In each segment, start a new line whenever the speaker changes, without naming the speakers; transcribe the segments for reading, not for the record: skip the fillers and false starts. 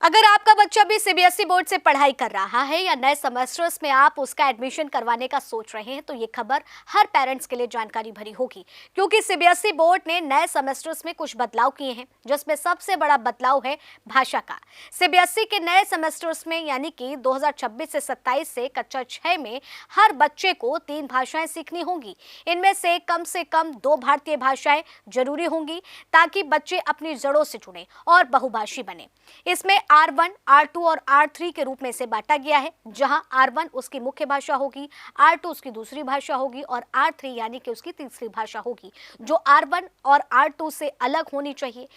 अगर आपका बच्चा भी सीबीएसई बोर्ड से पढ़ाई कर रहा है या नए सेमेस्टर्स में आप उसका एडमिशन करवाने का सोच रहे हैं तो ये खबर हर पेरेंट्स के लिए जानकारी भरी होगी, क्योंकि सीबीएसई बोर्ड ने नए सेमेस्टर्स में कुछ बदलाव किए हैं, जिसमें सबसे बड़ा बदलाव है भाषा का। सीबीएसई के नए सेमेस्टर्स में यानी कि 2026 से 27 से कक्षा 6 में हर बच्चे को 3 भाषाएं सीखनी होंगी। इनमें से कम 2 भारतीय भाषाएं जरूरी होंगी ताकि बच्चे अपनी जड़ों से जुड़ें और बहुभाषी बने। इसमें R1, R2 और R3 के रूप में से बांटा गया है, जहां R1 उसकी मुख्य भाषा होगी, R2 उसकी दूसरी भाषा होगी और R3 यानी कि उसकी तीसरी भाषा होगी, जो R1 और R2 से अलग होनी चाहिए।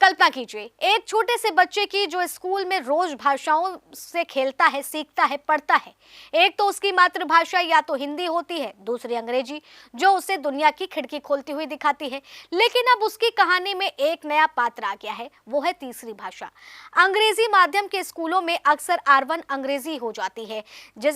कल्पना कीजिए एक छोटे से बच्चे की जो स्कूल में रोज भाषाओं से खेलता है, सीखता है, पढ़ता है। एक तो उसकी मातृभाषा या तो हिंदी होती है, दूसरी अंग्रेजी, जो उसे दुनिया की खिड़की खोलती हुई दिखाती है। लेकिन अब उसकी कहानी में एक नया पात्र आ गया है, वो है तीसरी भाषा। अंग्रेजी माध्यम के स्कूलों में अक्सर R1 अंग्रेजी हो जाती है।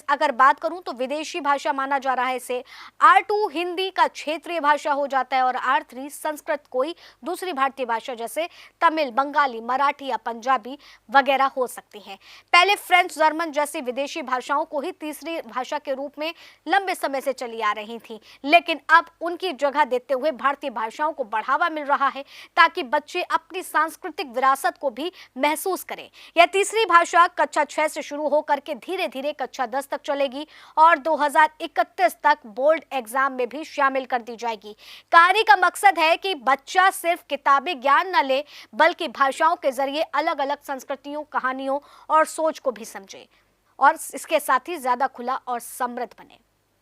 अगर बात करूं तो विदेशी भाषा माना जा रहा है इसे। R2 हिंदी का क्षेत्रीय भाषा हो जाता है और R3 संस्कृत कोई दूसरी भारतीय भाषा जैसे तमिल, बंगाली, मराठी या पंजाबी वगैरह हो सकती हैं। पहले फ्रेंच, जर्मन जैसी विदेशी भाषाओं को ही तीसरी भाषा के रूप में लंबे समय से चली आ रही थी, लेकिन अब उनकी जगह देते हुए भारतीय भाषाओं को बढ़ावा मिल रहा है ताकि बच्चे अपनी सांस्कृतिक विरासत को भी महसूस करें। यह तीसरी भाषा कक्षा 6 से शुरू होकर के धीरे धीरे कक्षा 10 तक चलेगी और 2031 तक बोर्ड एग्जाम में भी शामिल कर दी जाएगी। कहानी का मकसद है कि बच्चा सिर्फ किताबी ज्ञान न ले, बल्कि भाषाओं के जरिए अलग अलग संस्कृतियों, कहानियों और सोच को भी समझे और इसके साथ ही ज्यादा खुला और समृद्ध बने।